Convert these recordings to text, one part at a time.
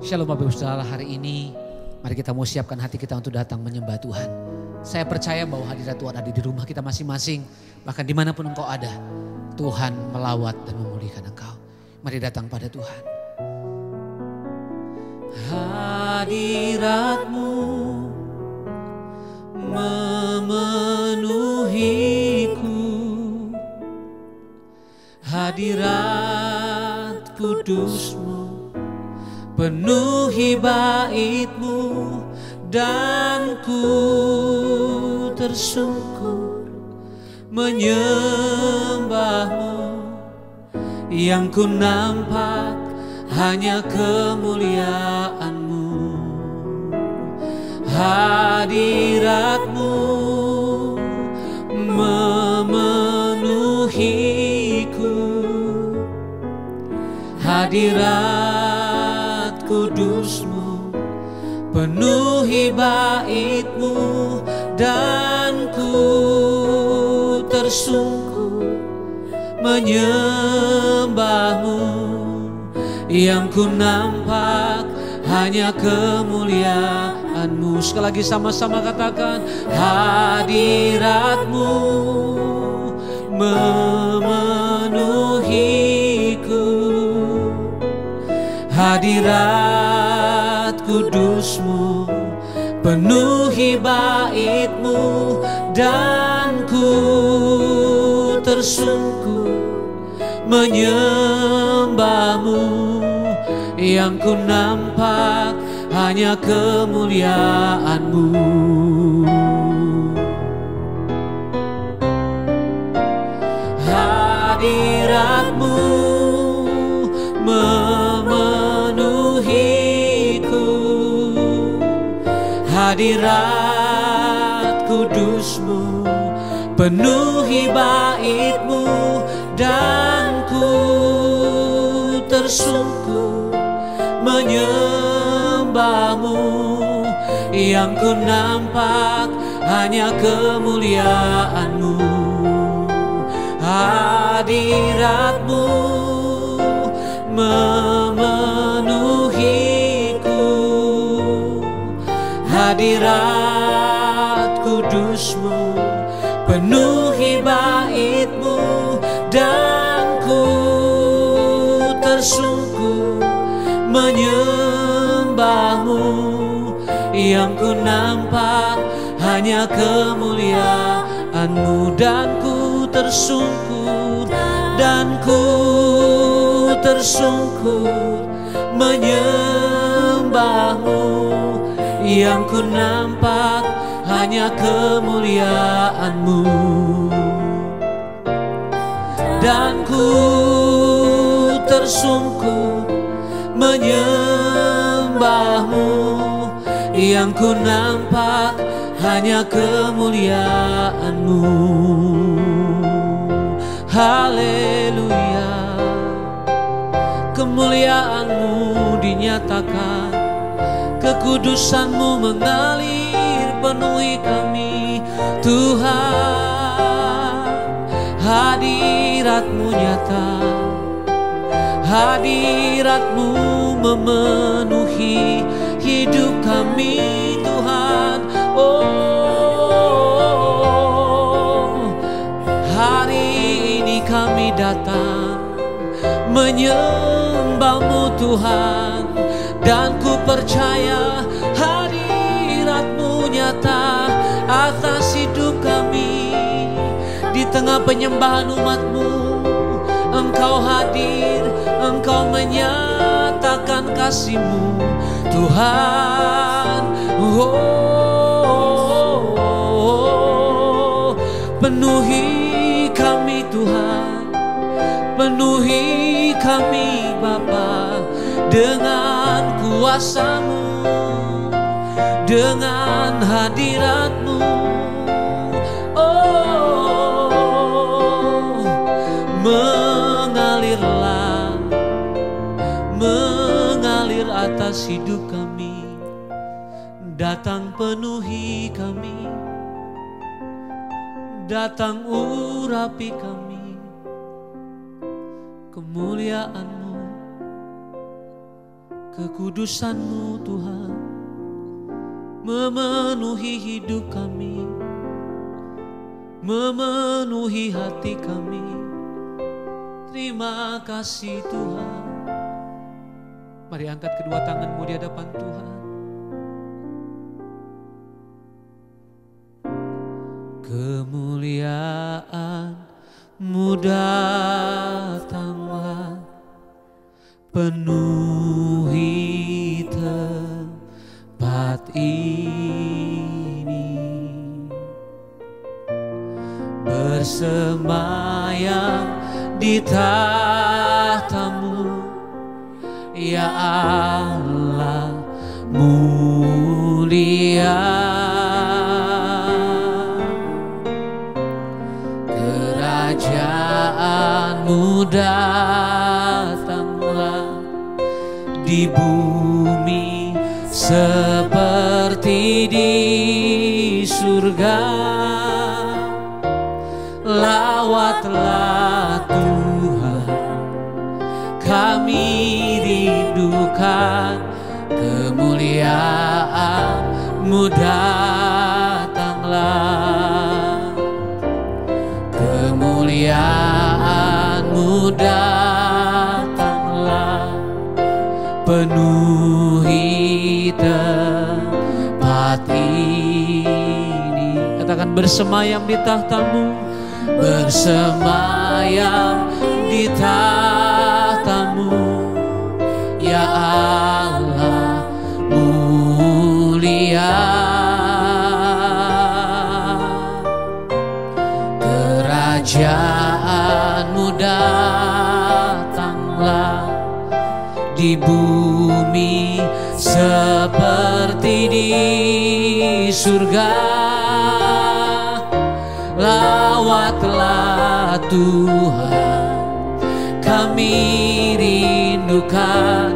Shalom Bapak Ibu Saudara, hari ini mari kita mau siapkan hati kita untuk datang menyembah Tuhan. Saya percaya bahwa hadirat Tuhan ada di rumah kita masing-masing. Bahkan dimanapun engkau ada, Tuhan melawat dan memulihkan engkau. Mari datang pada Tuhan. Hadirat-Mu memenuhiku, hadirat kudus-Mu penuhi bait-Mu, dan ku tersungkur menyembah-Mu. Yang ku nampak hanya kemuliaan-Mu. Hadirat-Mu memenuhiku, hadirat kudus-Mu penuhi bait-Mu, dan ku tersungkur menyembah-Mu. Yang ku nampak hanya kemuliaan-Mu. Sekali lagi sama-sama katakan, hadirat-Mu memenuhiku, hadirat kudus-Mu penuhi bait-Mu, dan ku tersungkur menyembah-Mu. Yang ku nampak hanya kemuliaan-Mu. Hadirat-Mu memenuhiku, hadirat kudus-Mu penuhi bait-Mu, dan ku tersungkur menyembah-Mu. Yang ku nampak hanya kemuliaan-Mu. Hadirat-Mu memenuhiku, hadirat kudus-Mu penuhi bait-Mu, dan ku tersungkur menyembah-Mu. Yang ku nampak hanya kemuliaan-Mu, dan ku tersungkur, dan ku tersungkur menyembah-Mu. Yang ku nampak hanya kemuliaan-Mu, dan ku tersungkur menyembah-Mu. Yang ku nampak hanya kemuliaan-Mu. Haleluya, kemuliaan-Mu dinyatakan, kekudusan-Mu mengalir penuhi kami. Tuhan, hadirat-Mu nyata, hadirat-Mu memenuhi hidup kami. Tuhan, oh, hari ini kami datang menyembah-Mu Tuhan, dan ku percaya hadirat-Mu nyata atas hidup kami. Di tengah penyembahan umat-Mu, Engkau hadir, Engkau menyatakan kasih-Mu Tuhan. Oh, penuhi kami Tuhan, penuhi kami Bapa dengan kuasa-Mu, dengan hadirat-Mu. Oh, mengalirlah, mengalir atas hidup kami. Datang penuhi kami, datang urapi kami. Kemuliaan-Mu Kekudusan-Mu Tuhan memenuhi hidup kami, memenuhi hati kami. Terima kasih Tuhan. Mari angkat kedua tanganmu di hadapan Tuhan. Kemuliaan-Mu datanglah, penuhi tempat ini, bersemayam di tahta-Mu, ya Allah mulia. Kerajaan-Mu datanglah di bumi seperti di surga. Lawatlah Tuhan, kami rindukan. Kemuliaan-Mu datanglah, kemuliaan-Mu datanglah, penuhi tempat ini. Katakan, bersemayam di tahta-Mu, bersemayam di tahta-Mu, ya Allah mulia. Kerajaan-Mu datanglah di bumi seperti di surga. Lawatlah Tuhan, kami rindukan.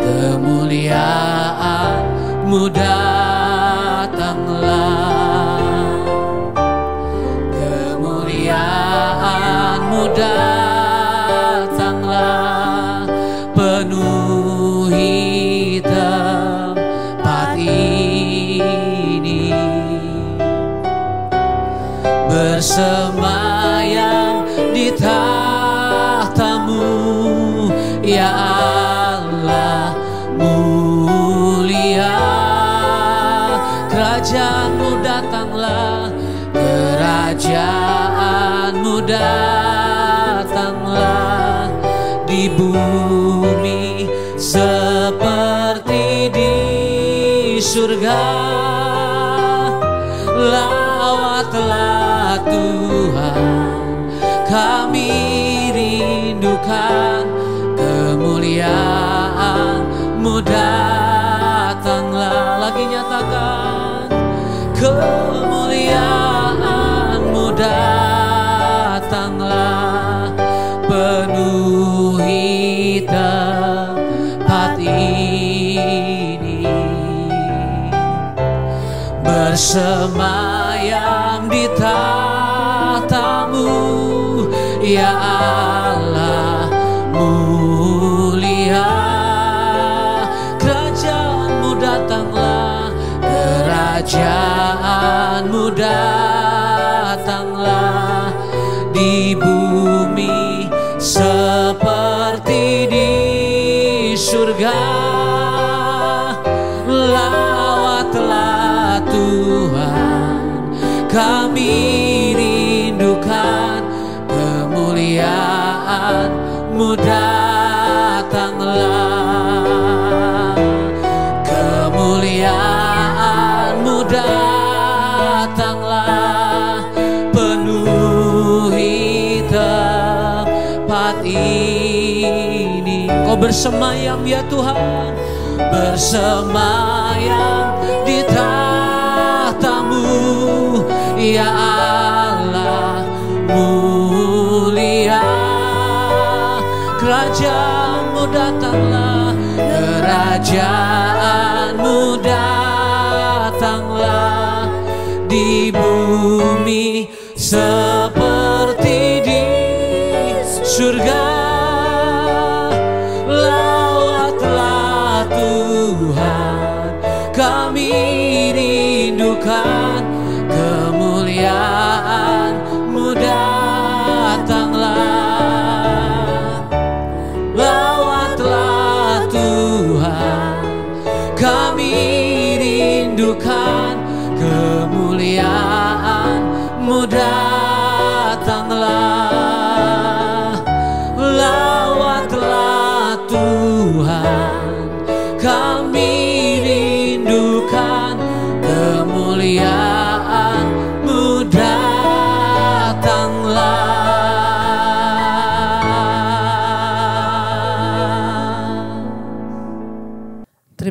Kemuliaan-Mu datanglah, kemuliaan-Mu datanglah, penuhi tempat ini, bersemayam di tahta-Mu, ya Allah mulia. Kerajaan-Mu datanglah, kerajaan-Mu datanglah, di bumi seperti di surga. Lawatlah Tuhan, kami rindukan. Kemuliaan-Mu datanglah. Lagi nyatakan, kemuliaan-Mu datanglah, penuhi tempat ini, bersemayam di tahta-Mu, ya Allah mulia. Kerajaan-Mu datanglah, kerajaan-Mu datanglah, di bumi seperti di surga. Lawatlah Tuhan, kami rindukan. Kemuliaan-Mu datanglah, kemuliaan-Mu datanglah, penuhi tempat ini. Kau bersemayam ya Tuhan, bersemayam di tahta-Mu, ya Allah mulia. Kerajaan-Mu datanglah, kerajaan-Mu datanglah, di bumi seperti di surga. Lawatlah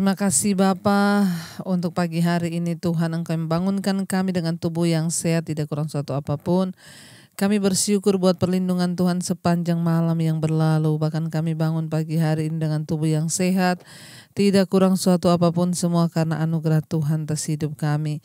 Terima kasih Bapa untuk pagi hari ini Tuhan, Engkau membangunkan kami dengan tubuh yang sehat, tidak kurang suatu apapun. Kami bersyukur buat perlindungan Tuhan sepanjang malam yang berlalu. Bahkan kami bangun pagi hari ini dengan tubuh yang sehat, tidak kurang suatu apapun, semua karena anugerah Tuhan atas hidup kami.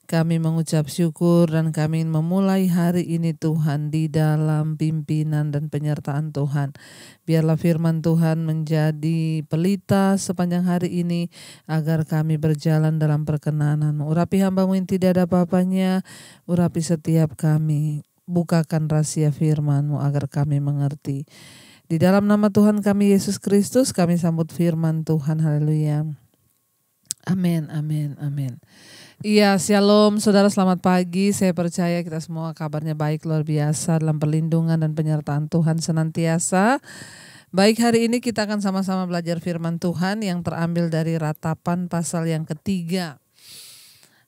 Kami mengucap syukur dan kami memulai hari ini Tuhan di dalam pimpinan dan penyertaan Tuhan. Biarlah firman Tuhan menjadi pelita sepanjang hari ini agar kami berjalan dalam perkenanan-Mu. Urapi hamba-Mu yang tidak ada apa-apanya, urapi setiap kami. Bukakan rahasia firman-Mu agar kami mengerti. Di dalam nama Tuhan kami Yesus Kristus kami sambut firman Tuhan. Haleluya. Amin, amin, amin. Iya, shalom saudara, selamat pagi. Saya percaya kita semua kabarnya baik, luar biasa dalam perlindungan dan penyertaan Tuhan senantiasa. Baik, hari ini kita akan sama-sama belajar firman Tuhan yang terambil dari Ratapan pasal yang ketiga.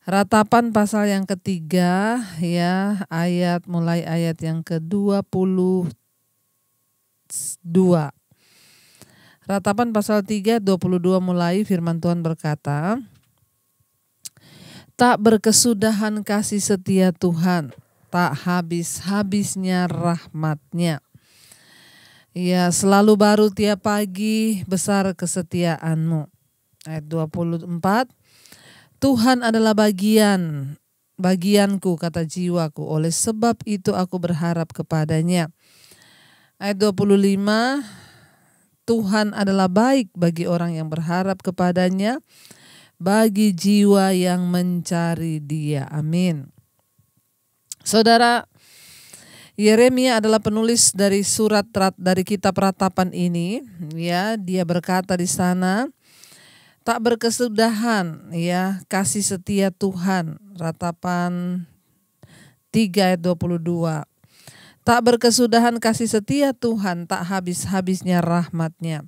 Ratapan pasal yang ketiga, ya, mulai ayat yang ke-22. Ratapan pasal 3, 22 mulai, firman Tuhan berkata, tak berkesudahan kasih setia Tuhan, tak habis-habisnya rahmat-Nya. Ya, selalu baru tiap pagi, besar kesetiaan-Mu. Ayat 24, Tuhan adalah bagianku, kata jiwaku, oleh sebab itu aku berharap kepada-Nya. Ayat 25, Tuhan adalah baik bagi orang yang berharap kepada-Nya, bagi jiwa yang mencari Dia. Amin. Saudara, Yeremia adalah penulis dari dari kitab Ratapan ini. Ya, dia berkata di sana, tak berkesudahan, ya, kasih setia Tuhan. Ratapan 3 ayat 22. Tak berkesudahan kasih setia Tuhan, tak habis-habisnya rahmat-Nya.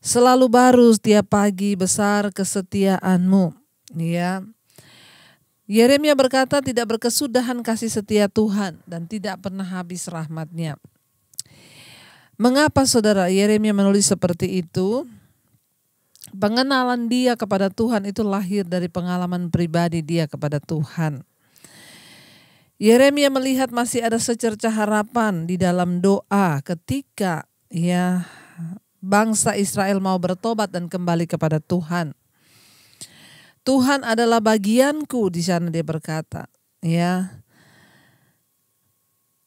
Selalu baru setiap pagi, besar kesetiaan-Mu. Ya. Yeremia berkata tidak berkesudahan kasih setia Tuhan dan tidak pernah habis rahmat-Nya. Mengapa saudara Yeremia menulis seperti itu? Pengenalan dia kepada Tuhan itu lahir dari pengalaman pribadi dia kepada Tuhan. Yeremia melihat masih ada secercah harapan di dalam doa ketika bangsa Israel mau bertobat dan kembali kepada Tuhan. Tuhan adalah bagianku, di sana dia berkata, ya.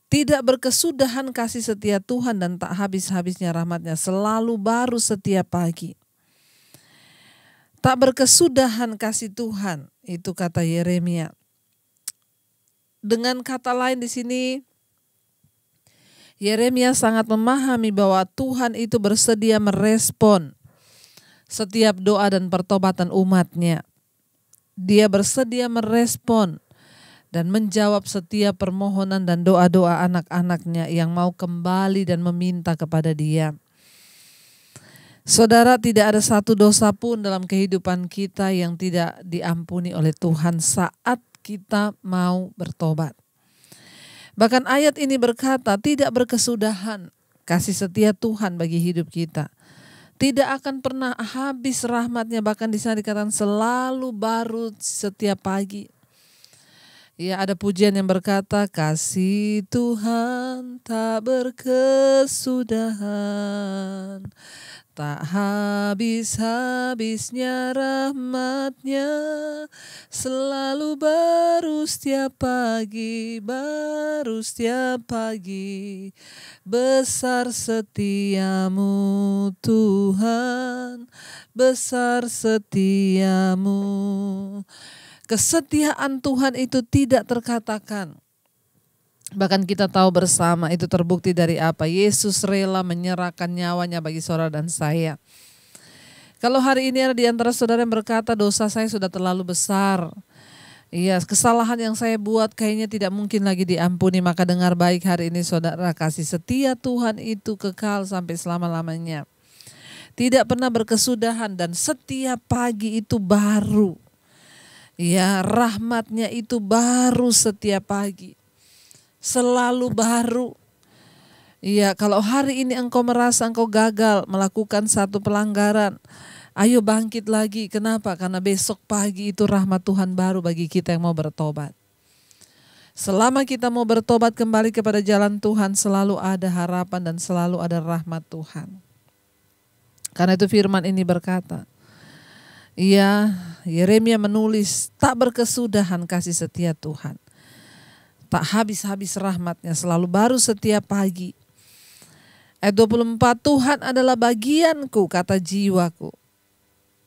Tidak berkesudahan kasih setia Tuhan dan tak habis-habisnya rahmat-Nya, selalu baru setiap pagi. Tak berkesudahan kasih Tuhan, itu kata Yeremia. Dengan kata lain di sini, Yeremia sangat memahami bahwa Tuhan itu bersedia merespon setiap doa dan pertobatan umat-Nya. Dia bersedia merespon dan menjawab setiap permohonan dan doa-doa anak-anak-Nya yang mau kembali dan meminta kepada Dia. Saudara, tidak ada satu dosa pun dalam kehidupan kita yang tidak diampuni oleh Tuhan saat kita mau bertobat. Bahkan ayat ini berkata tidak berkesudahan kasih setia Tuhan bagi hidup kita. Tidak akan pernah habis rahmat-Nya, bahkan di sana dikatakan selalu baru setiap pagi. Ya, ada pujian yang berkata kasih Tuhan tak berkesudahan, tak habis-habisnya rahmat-Nya, selalu baru setiap pagi, besar setiamu Tuhan, besar setiamu. Kesetiaan Tuhan itu tidak terkatakan. Bahkan kita tahu bersama itu terbukti dari apa? Yesus rela menyerahkan nyawanya bagi saudara dan saya. Kalau hari ini ada di antara saudara yang berkata dosa saya sudah terlalu besar. Iya, kesalahan yang saya buat kayaknya tidak mungkin lagi diampuni. Maka dengar baik hari ini saudara, kasih setia Tuhan itu kekal sampai selama-lamanya. Tidak pernah berkesudahan dan setiap pagi itu baru. Ya, rahmat-Nya itu baru setiap pagi. Selalu baru. Ya, kalau hari ini engkau merasa engkau gagal melakukan satu pelanggaran, Ayo bangkit lagi. Kenapa? Karena besok pagi itu rahmat Tuhan baru bagi kita yang mau bertobat. Selama kita mau bertobat kembali kepada jalan Tuhan, selalu ada harapan dan selalu ada rahmat Tuhan. Karena itu firman ini berkata, Yeremia menulis, tak berkesudahan kasih setia Tuhan. Tak habis-habis rahmatnya, selalu baru setiap pagi. Ayat 24, Tuhan adalah bagianku, kata jiwaku.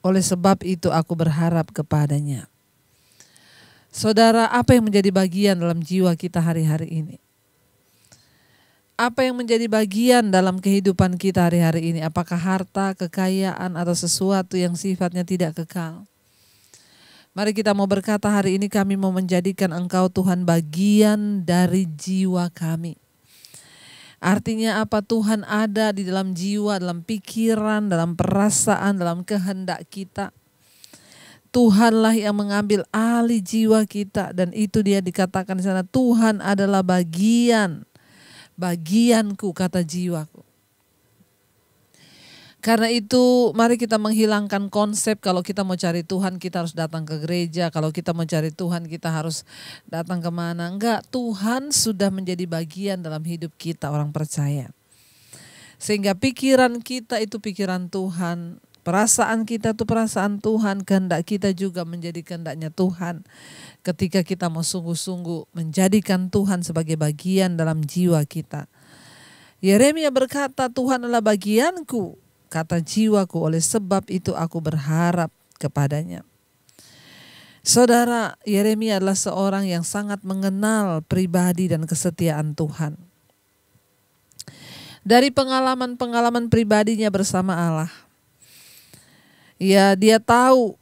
Oleh sebab itu aku berharap kepadanya. Saudara, apa yang menjadi bagian dalam jiwa kita hari-hari ini? Apa yang menjadi bagian dalam kehidupan kita hari-hari ini? Apakah harta, kekayaan, atau sesuatu yang sifatnya tidak kekal? Mari kita mau berkata hari ini kami mau menjadikan Engkau Tuhan bagian dari jiwa kami. Artinya apa? Tuhan ada di dalam jiwa, dalam pikiran, dalam perasaan, dalam kehendak kita. Tuhanlah yang mengambil alih jiwa kita dan itu dia dikatakan di sana Tuhan adalah bagianku kata jiwaku. Karena itu mari kita menghilangkan konsep kalau kita mau cari Tuhan kita harus datang ke gereja. Kalau kita mau cari Tuhan kita harus datang kemana. Enggak, Tuhan sudah menjadi bagian dalam hidup kita orang percaya. Sehingga pikiran kita itu pikiran Tuhan. Perasaan kita itu perasaan Tuhan. Kehendak kita juga menjadi kehendaknya Tuhan. Ketika kita mau sungguh-sungguh menjadikan Tuhan sebagai bagian dalam jiwa kita. Yeremia berkata Tuhan adalah bagianku. Kata jiwaku, oleh sebab itu aku berharap kepadanya. Saudara, Yeremia adalah seorang yang sangat mengenal pribadi dan kesetiaan Tuhan. Dari pengalaman-pengalaman pribadinya bersama Allah, dia tahu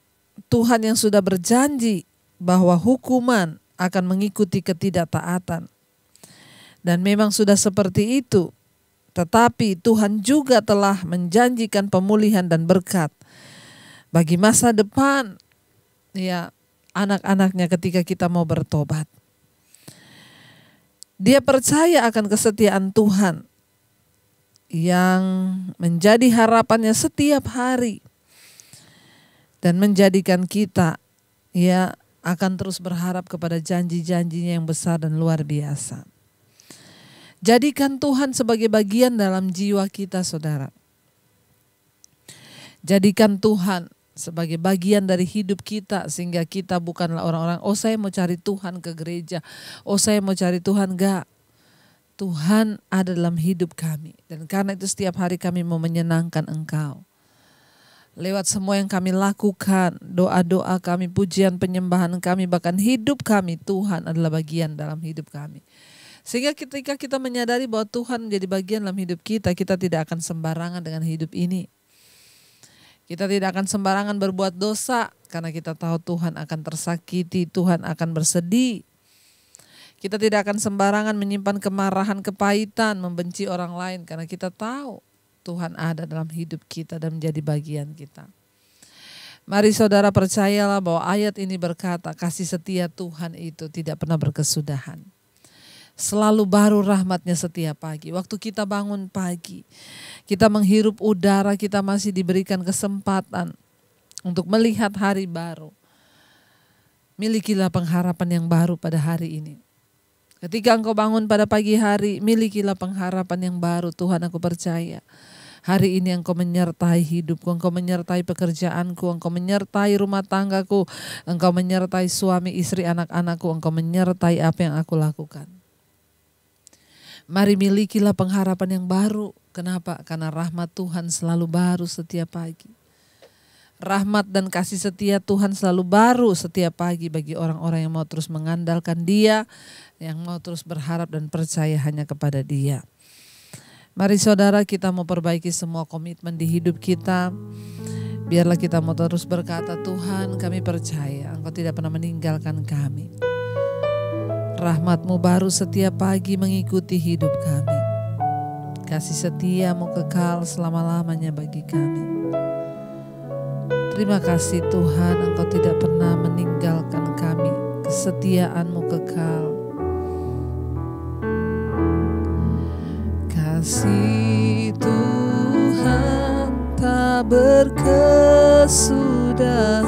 Tuhan yang sudah berjanji bahwa hukuman akan mengikuti ketidaktaatan. Dan memang sudah seperti itu. Tetapi Tuhan juga telah menjanjikan pemulihan dan berkat bagi masa depan anak-anaknya ketika kita mau bertobat. Dia percaya akan kesetiaan Tuhan yang menjadi harapannya setiap hari dan menjadikan kita akan terus berharap kepada janji-janjinya yang besar dan luar biasa. Jadikan Tuhan sebagai bagian dalam jiwa kita, saudara. Jadikan Tuhan sebagai bagian dari hidup kita sehingga kita bukanlah orang-orang, saya mau cari Tuhan ke gereja, saya mau cari Tuhan. Enggak. Tuhan ada dalam hidup kami dan karena itu setiap hari kami mau menyenangkan Engkau. Lewat semua yang kami lakukan, doa-doa kami, pujian penyembahan kami, bahkan hidup kami, Tuhan adalah bagian dalam hidup kami. Sehingga ketika kita menyadari bahwa Tuhan menjadi bagian dalam hidup kita, kita tidak akan sembarangan dengan hidup ini. Kita tidak akan sembarangan berbuat dosa karena kita tahu Tuhan akan tersakiti, Tuhan akan bersedih. Kita tidak akan sembarangan menyimpan kemarahan, kepahitan, membenci orang lain karena kita tahu Tuhan ada dalam hidup kita dan menjadi bagian kita. Mari saudara percayalah bahwa ayat ini berkata kasih setia Tuhan itu tidak pernah berkesudahan. Selalu baru rahmatnya setiap pagi. Waktu kita bangun pagi, kita menghirup udara, kita masih diberikan kesempatan untuk melihat hari baru. Milikilah pengharapan yang baru pada hari ini. Ketika engkau bangun pada pagi hari, milikilah pengharapan yang baru. Tuhan, aku percaya hari ini engkau menyertai hidupku, engkau menyertai pekerjaanku, engkau menyertai rumah tanggaku, engkau menyertai suami, istri, anak-anakku, engkau menyertai apa yang aku lakukan. Mari milikilah pengharapan yang baru. Kenapa? Karena rahmat Tuhan selalu baru setiap pagi. Rahmat dan kasih setia Tuhan selalu baru setiap pagi bagi orang-orang yang mau terus mengandalkan Dia, yang mau terus berharap dan percaya hanya kepada Dia. Mari saudara, kita mau perbaiki semua komitmen di hidup kita. Biarlah kita mau terus berkata, Tuhan kami percaya Engkau tidak pernah meninggalkan kami. Rahmat-Mu baru setiap pagi mengikuti hidup kami. Kasih setia-Mu kekal selama-lamanya bagi kami. Terima kasih Tuhan, Engkau tidak pernah meninggalkan kami. Kesetiaan-Mu kekal. Kasih Tuhan tak berkesudahan kesudahan,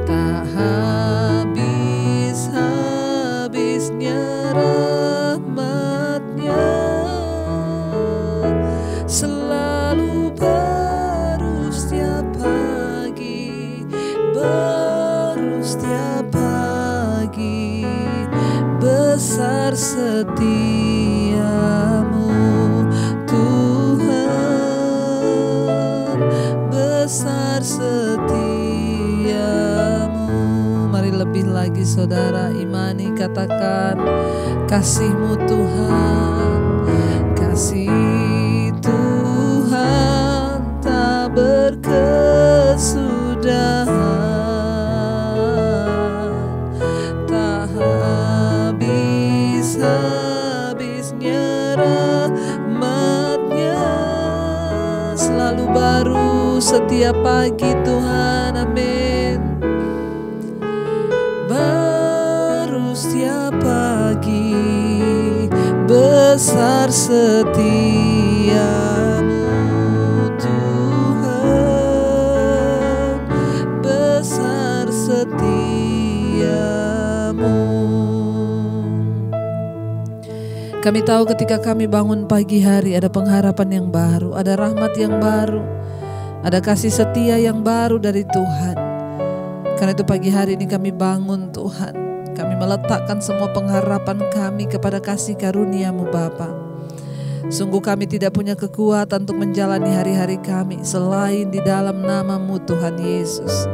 tak habis-habisnya rahmat-Nya, selalu baru setiap pagi, baru setiap pagi. Besar setiamu Tuhan, besar setiamu. Mari lebih lagi saudara imani, katakan kasih-Mu Tuhan, kasih Tuhan tak berkesudahan, tak habis-habisnya rahmat-Nya, selalu baru setiap pagi Tuhan, amin. Baru setiap pagi, besar setiamu Tuhan, besar setiamu. Kami tahu ketika kami bangun pagi hari ada pengharapan yang baru, ada rahmat yang baru, ada kasih setia yang baru dari Tuhan. Karena itu pagi hari ini kami bangun Tuhan, kami meletakkan semua pengharapan kami kepada kasih karunia-Mu Bapa. Sungguh kami tidak punya kekuatan untuk menjalani hari-hari kami selain di dalam nama-Mu Tuhan Yesus.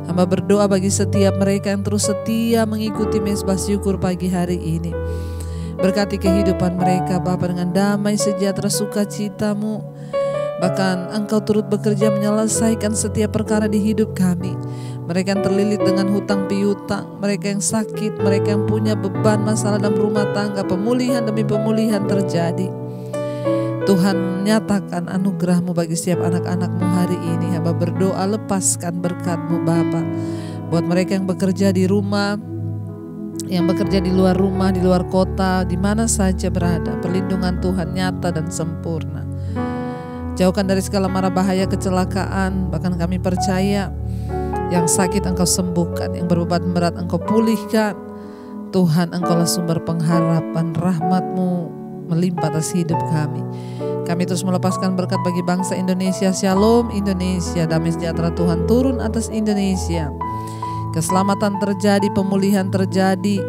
Hamba berdoa bagi setiap mereka yang terus setia mengikuti Mezbah Syukur pagi hari ini. Berkati kehidupan mereka Bapa dengan damai sejahtera sukacita-Mu. Bahkan Engkau turut bekerja menyelesaikan setiap perkara di hidup kami. Mereka yang terlilit dengan hutang piutang, mereka yang sakit, mereka yang punya beban masalah dalam rumah tangga, pemulihan demi pemulihan terjadi. Tuhan nyatakan anugerah-Mu bagi setiap anak-anak-Mu hari ini. Hamba berdoa lepaskan berkat-Mu Bapa. Buat mereka yang bekerja di rumah, yang bekerja di luar rumah, di luar kota, di mana saja berada, perlindungan Tuhan nyata dan sempurna. Jauhkan dari segala mara bahaya kecelakaan. Bahkan kami percaya yang sakit Engkau sembuhkan, yang berbeban berat Engkau pulihkan. Tuhan, Engkaulah sumber pengharapan, rahmat-Mu melimpah atas hidup kami. Kami terus melepaskan berkat bagi bangsa Indonesia. Shalom Indonesia, damai sejahtera Tuhan turun atas Indonesia. Keselamatan terjadi, pemulihan terjadi,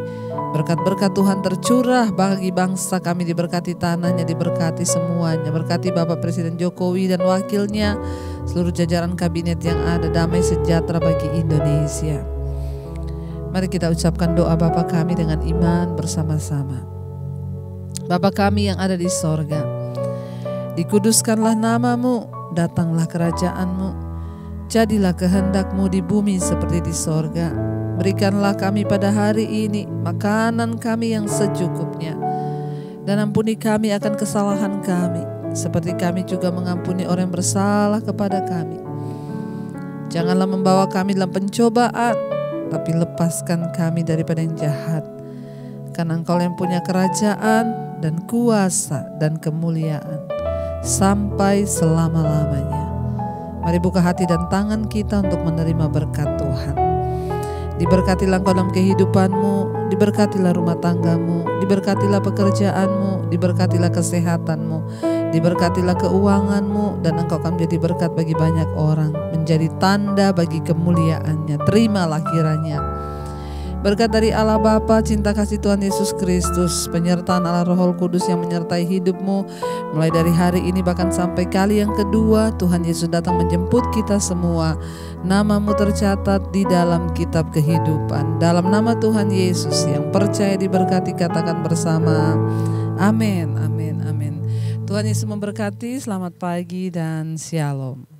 berkat-berkat Tuhan tercurah bagi bangsa kami, diberkati tanahnya, diberkati semuanya. Berkati Bapak Presiden Jokowi dan wakilnya, seluruh jajaran kabinet yang ada, damai sejahtera bagi Indonesia. Mari kita ucapkan doa Bapa kami dengan iman bersama-sama. Bapa kami yang ada di sorga, dikuduskanlah nama-Mu, datanglah kerajaan-Mu. Jadilah kehendak-Mu di bumi seperti di sorga. Berikanlah kami pada hari ini makanan kami yang secukupnya. Dan ampuni kami akan kesalahan kami, seperti kami juga mengampuni orang yang bersalah kepada kami. Janganlah membawa kami dalam pencobaan, tapi lepaskan kami daripada yang jahat. Karena Engkau yang punya kerajaan dan kuasa dan kemuliaan sampai selama-lamanya. Mari buka hati dan tangan kita untuk menerima berkat Tuhan. Diberkatilah Engkau dalam kehidupan-Mu, diberkatilah rumah tangga-Mu, diberkatilah pekerjaan-Mu, diberkatilah kesehatan-Mu, diberkatilah keuangan-Mu, dan Engkau akan menjadi berkat bagi banyak orang, menjadi tanda bagi kemuliaan-Nya. Terimalah kiranya berkat dari Allah Bapa, cinta kasih Tuhan Yesus Kristus, penyertaan Allah Roh Kudus yang menyertai hidupmu mulai dari hari ini bahkan sampai kali yang kedua Tuhan Yesus datang menjemput kita semua. Nama-Mu tercatat di dalam kitab kehidupan. Dalam nama Tuhan Yesus yang percaya diberkati, katakan bersama amin, amin, amin. Tuhan Yesus memberkati. Selamat pagi dan shalom.